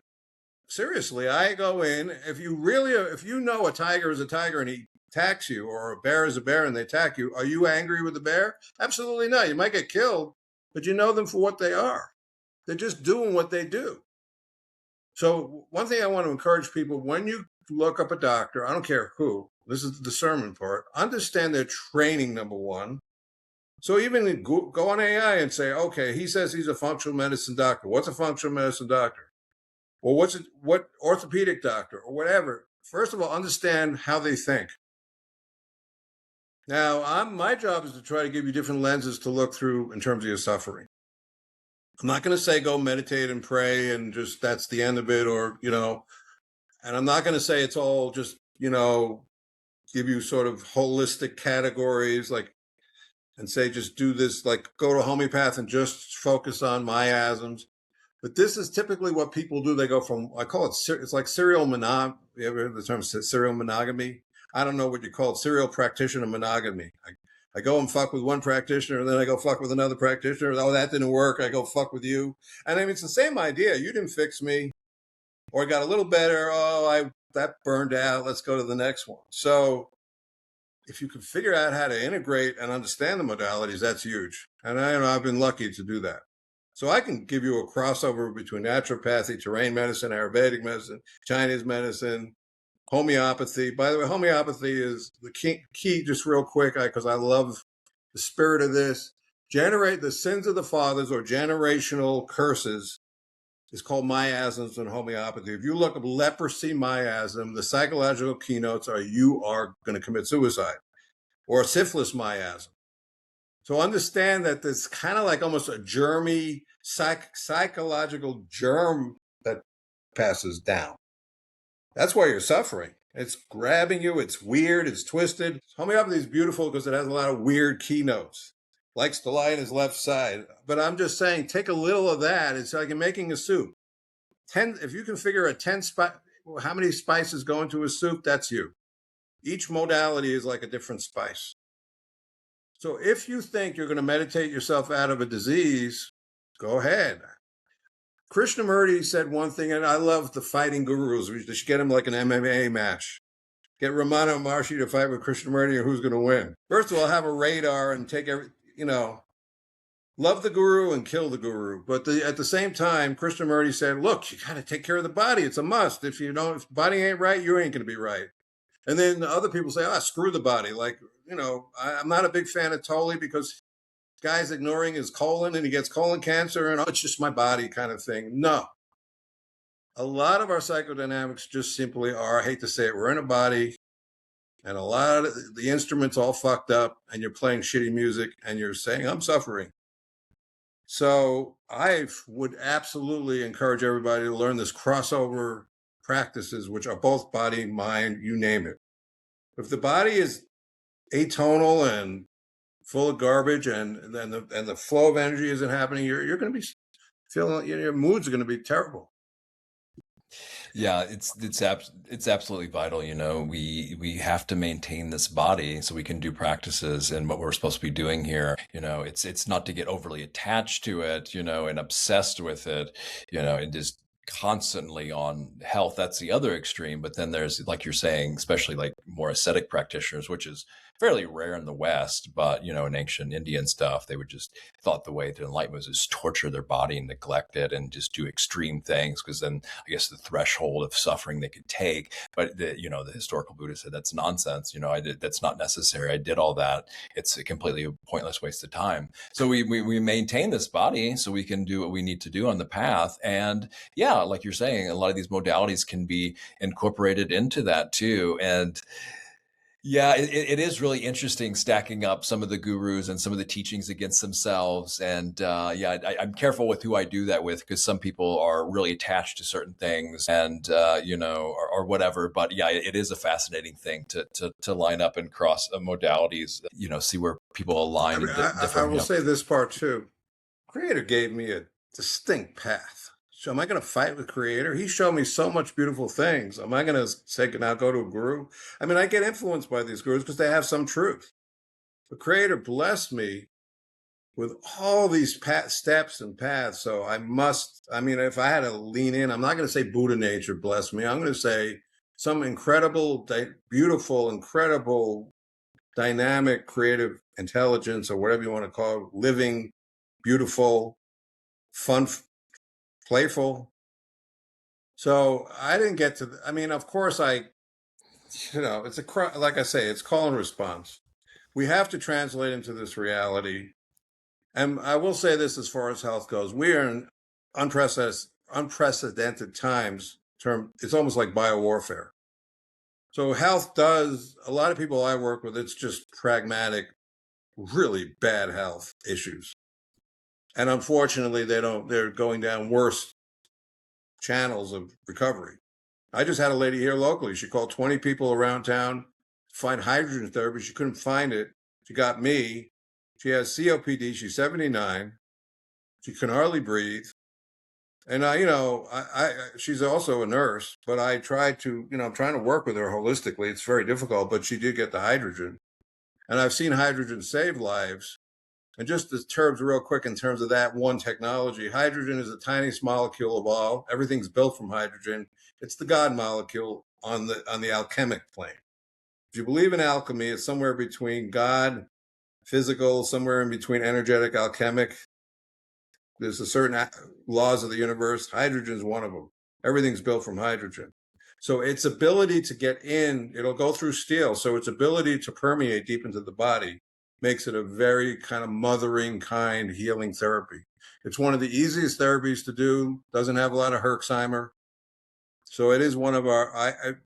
Speaker 2: seriously, I go in, if you know a tiger is a tiger and he attacks you, or a bear is a bear and they attack you, are you angry with the bear? Absolutely not. You might get killed, but you know them for what they are. They're just doing what they do. So one thing I want to encourage people, when you look up a doctor, I don't care who, this is the discernment part, understand their training, number one. So even go on AI and say, okay, he says he's a functional medicine doctor. What's a functional medicine doctor? Or what orthopedic doctor or whatever? First of all, understand how they think. Now, my job is to try to give you different lenses to look through in terms of your suffering. I'm not going to say go meditate and pray and just that's the end of it, or, and I'm not going to say it's all just, give you sort of holistic categories and say just do this, like go to a homeopath and just focus on miasms. But this is typically what people do. They go from, I call it, it's like serial monogamy. You ever heard the term serial monogamy? I don't know what you call it, serial practitioner monogamy. I go and fuck with one practitioner, and then I go fuck with another practitioner. Oh, that didn't work. I go fuck with you. And I mean, it's the same idea. You didn't fix me, or I got a little better. Oh, that burned out. Let's go to the next one. So if you can figure out how to integrate and understand the modalities, that's huge. And I've been lucky to do that. So I can give you a crossover between naturopathy, terrain medicine, Ayurvedic medicine, Chinese medicine, homeopathy. By the way, homeopathy is the key just real quick, because I love the spirit of this. Generate the sins of the fathers, or generational curses, is called miasms in homeopathy. If you look up leprosy miasm, the psychological keynotes are you are going to commit suicide, or syphilis miasm. So understand that there's kind of like almost a germy, psychological germ that passes down. That's why you're suffering. It's grabbing you. It's weird. It's twisted. Homeopathy is beautiful because it has a lot of weird keynotes. Likes to lie on his left side. But I'm just saying, take a little of that. It's like making a soup. If you can figure how many spices go into a soup, that's you. Each modality is like a different spice. So if you think you're going to meditate yourself out of a disease, go ahead. Krishnamurti said one thing, and I love the fighting gurus. We should get him like an MMA match. Get Ramana Maharshi to fight with Krishnamurti, and who's going to win? First of all, have a radar and take love the guru and kill the guru. But at the same time, Krishnamurti said, look, you got to take care of the body. It's a must. If the body ain't right, you ain't going to be right. And then other people say, screw the body. Like, I'm not a big fan of Tolle because guy's ignoring his colon and he gets colon cancer and it's just my body kind of thing. No. A lot of our psychodynamics just simply are, I hate to say it, we're in a body and a lot of the instruments all fucked up and you're playing shitty music and you're saying, I'm suffering. So I would absolutely encourage everybody to learn this crossover practices, which are both body, mind, you name it. If the body is atonal and full of garbage, and then the flow of energy isn't happening, you're going to be feeling, your moods are going to be terrible.
Speaker 1: Yeah, it's absolutely vital. We have to maintain this body so we can do practices and what we're supposed to be doing here. It's not to get overly attached to it, and obsessed with it, and just constantly on health. That's the other extreme. But then there's, like you're saying, especially like more ascetic practitioners, which is fairly rare in the West, but in ancient Indian stuff, they would just thought the way to enlightenment was just torture their body and neglect it and just do extreme things, because then I guess the threshold of suffering they could take. But the historical Buddha said that's nonsense. That's not necessary. I did all that. It's a completely pointless waste of time. So we maintain this body so we can do what we need to do on the path. And yeah, like you're saying, a lot of these modalities can be incorporated into that too. And yeah, it is really interesting stacking up some of the gurus and some of the teachings against themselves. And yeah, I'm careful with who I do that with, because some people are really attached to certain things and, or whatever. But yeah, it is a fascinating thing to line up and cross modalities, see where people align in
Speaker 2: I
Speaker 1: different.
Speaker 2: will say this part too. Creator gave me a distinct path. So am I going to fight with Creator? He showed me so much beautiful things. Am I going to say, now go to a guru? I mean, I get influenced by these gurus because they have some truth. The Creator blessed me with all these steps and paths. So if I had to lean in, I'm not going to say Buddha nature blessed me. I'm going to say some incredible, beautiful, incredible, dynamic, creative intelligence, or whatever you want to call it, living, beautiful, fun, playful. So I didn't get to, of course it's like I say, it's call and response. We have to translate into this reality. And I will say this, as far as health goes, we are in unprecedented times. It's almost like biowarfare. So health does, a lot of people I work with, it's just pragmatic, really bad health issues. And unfortunately, they're going down worse channels of recovery. I just had a lady here locally. She called 20 people around town to find hydrogen therapy. She couldn't find it. She got me. She has COPD. She's 79. She can hardly breathe. And she's also a nurse, but I tried to, I'm trying to work with her holistically. It's very difficult, but she did get the hydrogen. And I've seen hydrogen save lives. And just the terms real quick, in terms of that one technology, hydrogen is the tiniest molecule of all. Everything's built from hydrogen. It's the God molecule on the alchemic plane. If you believe in alchemy, it's somewhere between God, physical, somewhere in between energetic, alchemic. There's a certain laws of the universe. Hydrogen is one of them. Everything's built from hydrogen. So its ability to get in, it'll go through steel. So its ability to permeate deep into the body makes it a very kind of mothering, kind, healing therapy. It's one of the easiest therapies to do. Doesn't have a lot of Herxheimer. So it is one of our,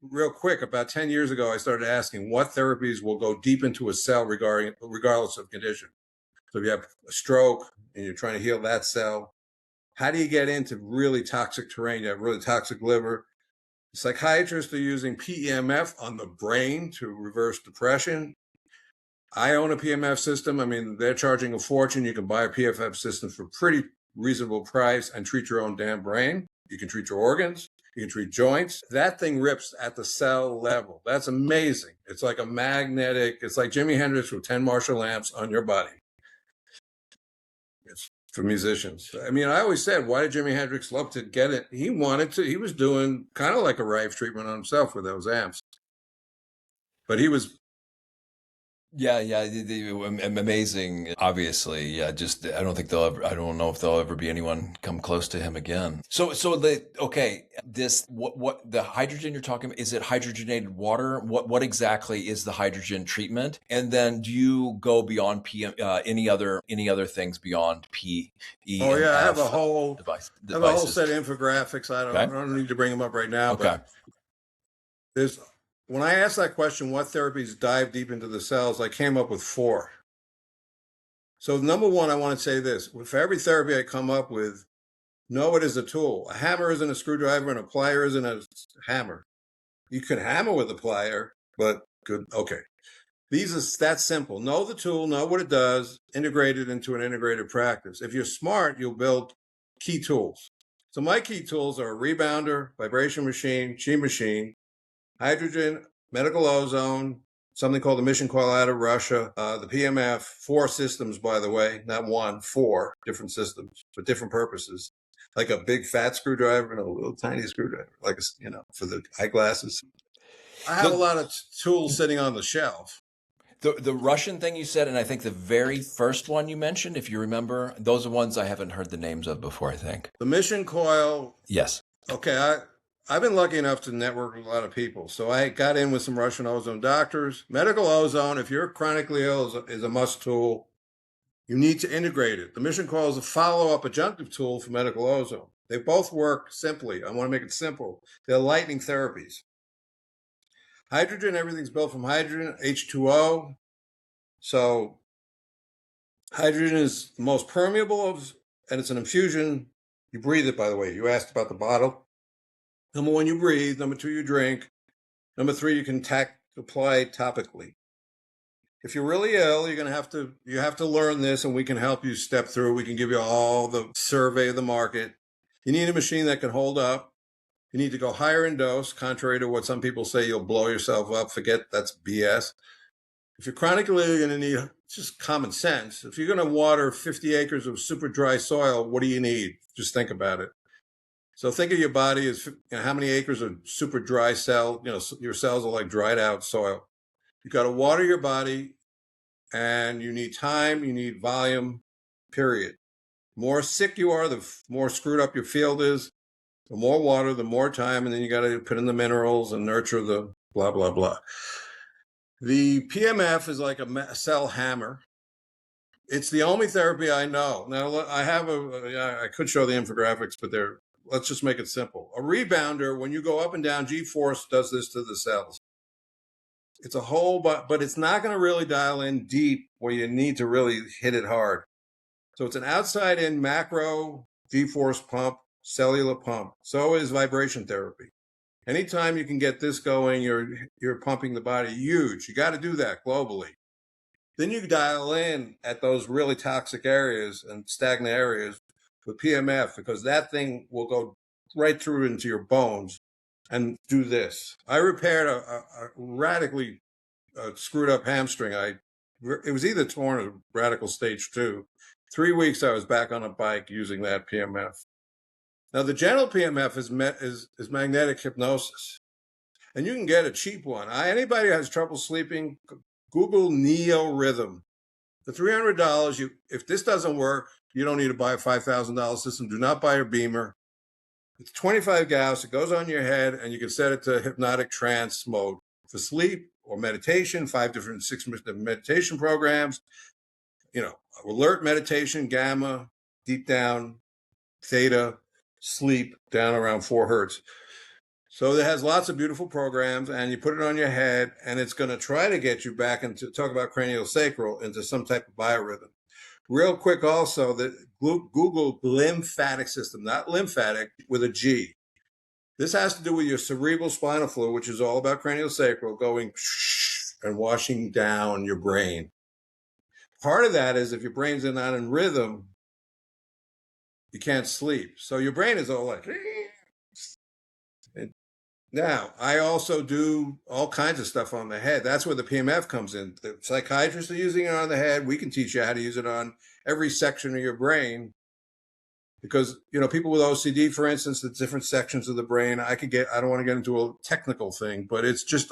Speaker 2: real quick, about 10 years ago, I started asking what therapies will go deep into a cell regardless of condition. So if you have a stroke and you're trying to heal that cell, how do you get into really toxic terrain? You have really toxic liver. Psychiatrists are using PEMF on the brain to reverse depression. I own a PEMF system. They're charging a fortune. You can buy a PEMF system for a pretty reasonable price and treat your own damn brain. You can treat your organs. You can treat joints. That thing rips at the cell level. That's amazing. It's like a magnetic, it's like Jimi Hendrix with 10 Marshall amps on your body. It's for musicians. I always said, why did Jimi Hendrix love to get it? He was doing kind of like a Rife treatment on himself with those amps. But he was.
Speaker 1: Yeah, amazing. Obviously, yeah. Just I don't know if there'll ever be anyone come close to him again. So what the hydrogen you're talking about, is it hydrogenated water? What exactly is the hydrogen treatment? And then do you go beyond any other things beyond PEMF?
Speaker 2: Oh yeah, I have a whole
Speaker 1: devices.
Speaker 2: set of infographics. I don't need to bring them up right now.
Speaker 1: Okay.
Speaker 2: But when I asked that question, what therapies dive deep into the cells, I came up with 4. So number one, I want to say this. For every therapy I come up with, know it as a tool. A hammer isn't a screwdriver and a plier isn't a hammer. You can hammer with a plier, but good. Okay. That's simple. Know the tool, know what it does, integrate it into an integrated practice. If you're smart, you'll build key tools. So my key tools are a rebounder, vibration machine, chi machine, hydrogen, medical ozone, something called the mission coil out of Russia, the PMF, 4 systems, by the way, not one, 4 different systems for different purposes, like a big fat screwdriver and a little tiny screwdriver, like, for the eyeglasses. I have a lot of tools sitting on the shelf.
Speaker 1: The Russian thing you said, and I think the very first one you mentioned, if you remember, those are ones I haven't heard the names of before, I think.
Speaker 2: The mission coil.
Speaker 1: Yes.
Speaker 2: Okay, I've been lucky enough to network with a lot of people. So I got in with some Russian ozone doctors. Medical ozone, if you're chronically ill, is a must tool. You need to integrate it. The mission coil is a follow-up adjunctive tool for medical ozone. They both work simply. I want to make it simple. They're lightning therapies. Hydrogen, everything's built from hydrogen, H2O. So hydrogen is the most permeable and it's an infusion. You breathe it, by the way. You asked about the bottle. Number 1, you breathe. Number 2, you drink. Number 3, you can apply topically. If you're really ill, you have to learn this, and we can help you step through. We can give you all the survey of the market. You need a machine that can hold up. You need to go higher in dose, contrary to what some people say, you'll blow yourself up. Forget, that's BS. If you're chronically ill, you're going to need just common sense. If you're going to water 50 acres of super dry soil, what do you need? Just think about it. So think of your body as how many acres of super dry cell, your cells are like dried out soil. You got to water your body, and you need time, you need volume, period. The more sick you are, the more screwed up your field is. The more water, the more time, and then you got to put in the minerals and nurture the blah, blah, blah. The PMF is like a cell hammer. It's the only therapy I know. Now, I could show the infographics, but let's just make it simple. A rebounder, when you go up and down, G-force does this to the cells. It's a whole, but it's not going to really dial in deep where you need to really hit it hard. So it's an outside-in macro G-force pump, cellular pump. So is vibration therapy. Anytime you can get this going, you're pumping the body huge. You got to do that globally. Then you dial in at those really toxic areas and stagnant areas with PMF, because that thing will go right through into your bones and do this. I repaired a radically screwed up hamstring. It was either torn or radical stage 2. 3 weeks I was back on a bike using that PMF. Now the gentle PMF is magnetic hypnosis, and you can get a cheap one. Anybody who has trouble sleeping, Google Neo Rhythm. For $300, if this doesn't work, you don't need to buy a $5,000 system. Do not buy a Beamer. It's 25 Gauss. It goes on your head, and you can set it to hypnotic trance mode for sleep or meditation. 5 different 6-minute meditation programs. Alert meditation, gamma, deep down, theta, sleep down around 4 hertz. So it has lots of beautiful programs, and you put it on your head, and it's going to try to get you back into, talk about cranial sacral, into some type of biorhythm. Real quick also, that Google lymphatic system, not lymphatic, with a G. This has to do with your cerebral spinal fluid, which is all about cranial sacral, going and washing down your brain. Part of that is if your brain's not in rhythm, you can't sleep. So your brain is all like... Now, I also do all kinds of stuff on the head. That's where the PMF comes in. The psychiatrists are using it on the head. We can teach you how to use it on every section of your brain. Because, people with OCD, for instance, the different sections of the brain, I don't want to get into a technical thing, but it's just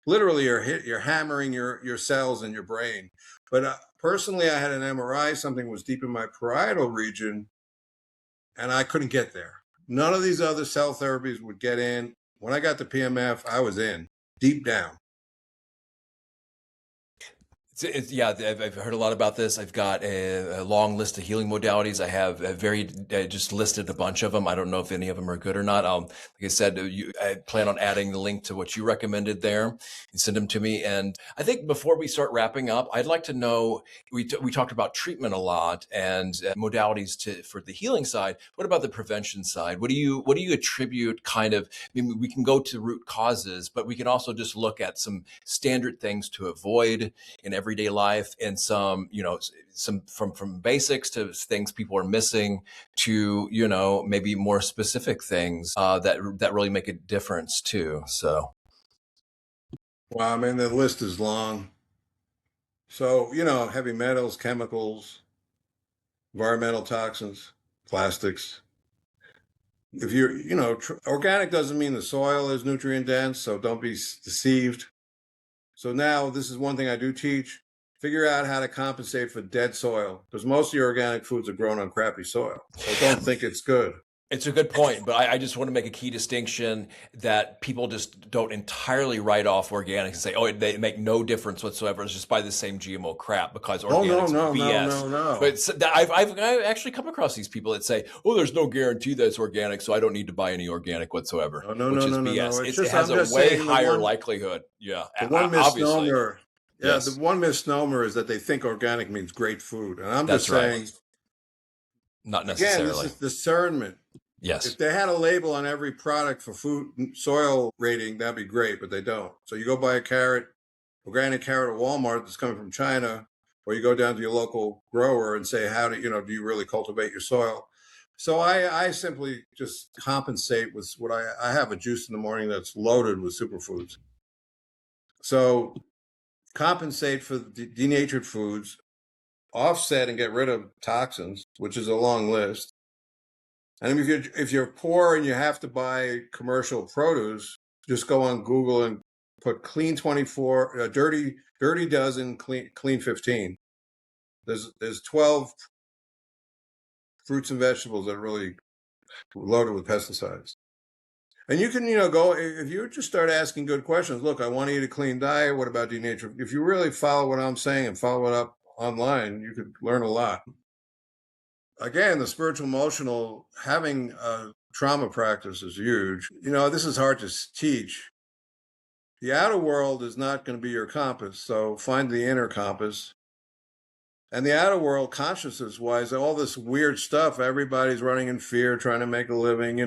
Speaker 2: literally you're hammering your cells in your brain. But personally, I had an MRI, something was deep in my parietal region, and I couldn't get there. None of these other cell therapies would get in. When I got the PMF, I was in, deep down.
Speaker 1: Yeah, I've heard a lot about this. I've got a long list of healing modalities. I have just listed a bunch of them. I don't know if any of them are good or not. Like I said, I plan on adding the link to what you recommended there and send them to me. And I think before we start wrapping up, I'd like to know, we talked about treatment a lot and modalities for the healing side. What about the prevention side? What do you attribute kind of, I mean, we can go to root causes, but we can also just look at some standard things to avoid in everyday life, and some from basics to things people are missing to maybe more specific things that really make a difference too. So
Speaker 2: Well, I mean, the list is long. So, heavy metals, chemicals, environmental toxins, plastics. If organic doesn't mean the soil is nutrient dense, so don't be deceived. So now this is one thing I do teach. Figure out how to compensate for dead soil, because most of your organic foods are grown on crappy soil. So don't think it's good.
Speaker 1: it's a good point, but I just want to make a key distinction that people just don't entirely write off organics and say, oh, they make no difference whatsoever. It's just buy the same GMO crap because organics
Speaker 2: no,
Speaker 1: BS.
Speaker 2: no.
Speaker 1: But I've actually come across these people that say, oh, there's no guarantee that it's organic, so I don't need to buy any organic whatsoever, which is BS. It has a way higher likelihood. Yeah,
Speaker 2: the one misnomer. Yeah,
Speaker 1: yes.
Speaker 2: The one misnomer is that they think organic means great food, and I'm just saying,
Speaker 1: not necessarily.
Speaker 2: Again, this is discernment.
Speaker 1: Yes.
Speaker 2: If they had a label on every product for food soil rating, that'd be great, but they don't. So you go buy a organic carrot at Walmart that's coming from China, or you go down to your local grower and say, how do you really cultivate your soil? So I simply just compensate with what I have a juice in the morning that's loaded with superfoods. So compensate for denatured foods, offset and get rid of toxins, which is a long list. And if you're poor and you have to buy commercial produce, just go on Google and put clean 24, dirty dozen, clean 15. There's 12 fruits and vegetables that are really loaded with pesticides. And you can, go, if you just start asking good questions, look, I want to eat a clean diet. What about denatured? If you really follow what I'm saying and follow it up online, you could learn a lot. Again, the spiritual emotional, having a trauma practice is huge. This is hard to teach. The outer world is not going to be your compass, so find the inner compass. And the outer world, consciousness-wise, all this weird stuff, everybody's running in fear, trying to make a living,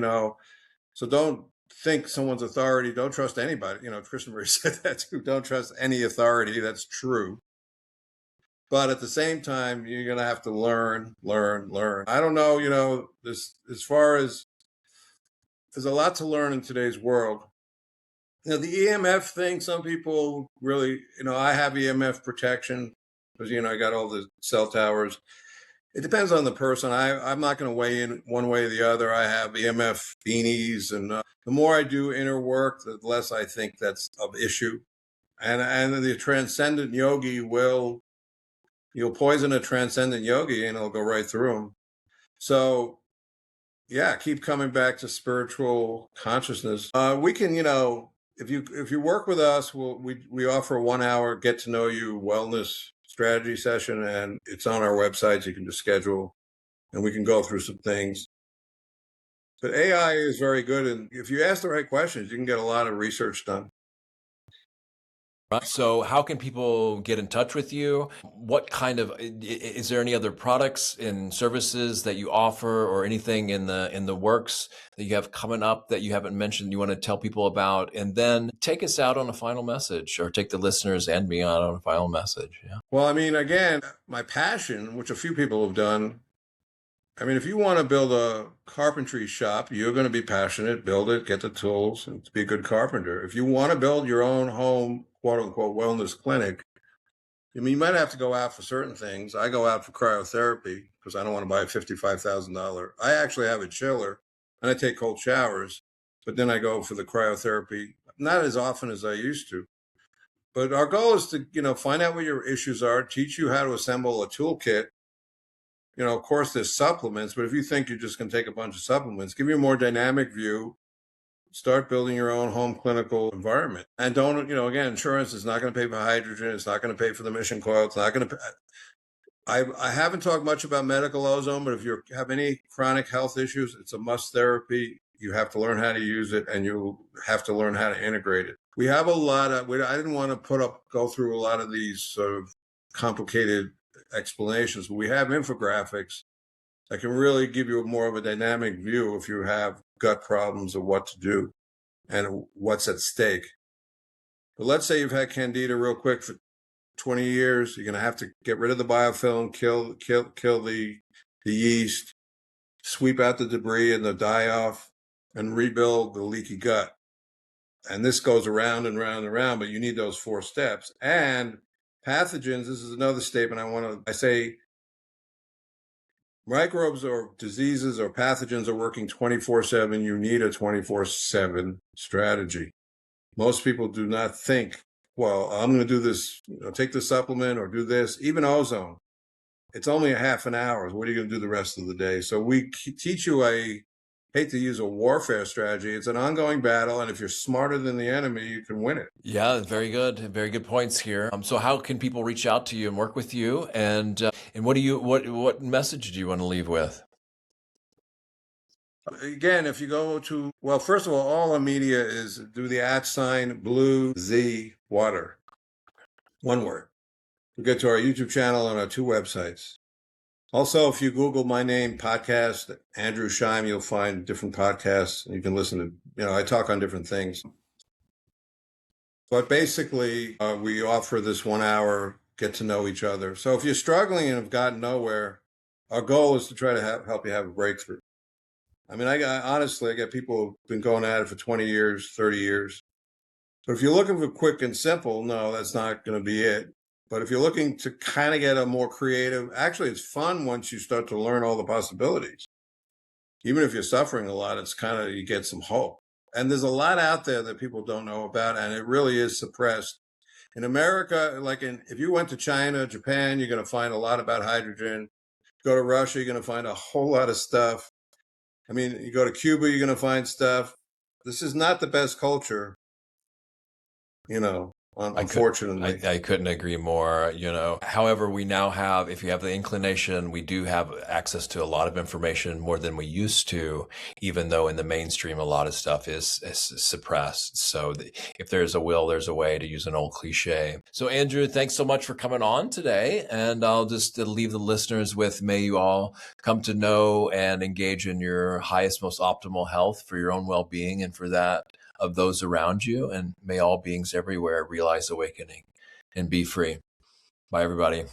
Speaker 2: So don't think someone's authority. Don't trust anybody. Krishnamurti said that too. Don't trust any authority. That's true. But at the same time, you're going to have to learn. I don't know, this, as far as there's a lot to learn in today's world. The EMF thing, some people really, I have EMF protection because, I got all the cell towers. It depends on the person. I'm not going to weigh in one way or the other. I have EMF beanies, and the more I do inner work, the less I think that's of issue. And the transcendent yogi you'll poison a transcendent yogi and it'll go right through him. So, yeah, keep coming back to spiritual consciousness. We can, if you work with us, we offer a 1 hour get to know you wellness strategy session, and it's on our website. So you can just schedule, and we can go through some things. But AI is very good, and if you ask the right questions, you can get a lot of research done.
Speaker 1: So how can people get in touch with you? What kind of, is there any other products and services that you offer, or anything in the works that you have coming up that you haven't mentioned you want to tell people about? And then take us out on a final message, or take the listeners and me out on a final message. Yeah.
Speaker 2: Well, again, my passion, which a few people have done, if you want to build a carpentry shop, you're going to be passionate, build it, get the tools, and be a good carpenter. If you want to build your own home, quote unquote, wellness clinic, you might have to go out for certain things. I go out for cryotherapy because I don't want to buy a $55,000. I actually have a chiller and I take cold showers, but then I go for the cryotherapy, not as often as I used to. But our goal is to, find out what your issues are, teach you how to assemble a toolkit. Of course, there's supplements, but if you think you're just going to take a bunch of supplements, give you a more dynamic view, start building your own home clinical environment. And don't, again, insurance is not going to pay for hydrogen. It's not going to pay for the mission coil. It's not going to. I haven't talked much about medical ozone, but if you have any chronic health issues, it's a must therapy. You have to learn how to use it, and you have to learn how to integrate it. We have a lot of. I didn't want to go through a lot of these sort of complicated explanations, but we have infographics that can really give you more of a dynamic view if you have gut problems of what to do and what's at stake. But let's say you've had candida real quick for 20 years. You're going to have to get rid of the biofilm, kill the yeast, sweep out the debris and the die-off, and rebuild the leaky gut. And this goes around and round and round, but you need those 4 steps. And pathogens, this is another statement I say microbes or diseases or pathogens are working 24/7. You need a 24/7 strategy. Most people do not think, well, I'm going to do this, take this supplement or do this. Even ozone, it's only a half an hour. What are you going to do the rest of the day? So we teach you hate to use a warfare strategy. It's an ongoing battle, and if you're smarter than the enemy, you can win it.
Speaker 1: Yeah, very good points here. So how can people reach out to you and work with you? And what message do you want to leave with?
Speaker 2: Again, if you go to, well, first of all our media is do the @ Blue Z Water. One word. You get to our YouTube channel and our 2 websites. Also, if you Google my name, podcast, Andrew Scheim, you'll find different podcasts. You can listen to, I talk on different things. But basically, we offer this 1 hour, get to know each other. So if you're struggling and have gotten nowhere, our goal is to try to help you have a breakthrough. I mean, honestly, I get people who've been going at it for 20 years, 30 years. But if you're looking for quick and simple, no, that's not going to be it. But if you're looking to kind of get a more creative, actually, it's fun once you start to learn all the possibilities. Even if you're suffering a lot, it's kind of, you get some hope. And there's a lot out there that people don't know about, and it really is suppressed. In America, if you went to China, Japan, you're going to find a lot about hydrogen. Go to Russia, you're going to find a whole lot of stuff. I mean, you go to Cuba, you're going to find stuff. This is not the best culture, unfortunately.
Speaker 1: I couldn't agree more, However, we now have, if you have the inclination, we do have access to a lot of information, more than we used to, even though in the mainstream, a lot of stuff is suppressed. So if there's a will, there's a way, to use an old cliche. So Andrew, thanks so much for coming on today. And I'll just leave the listeners with, may you all come to know and engage in your highest, most optimal health for your own well-being and for that of those around you, and may all beings everywhere realize awakening and be free. Bye, everybody.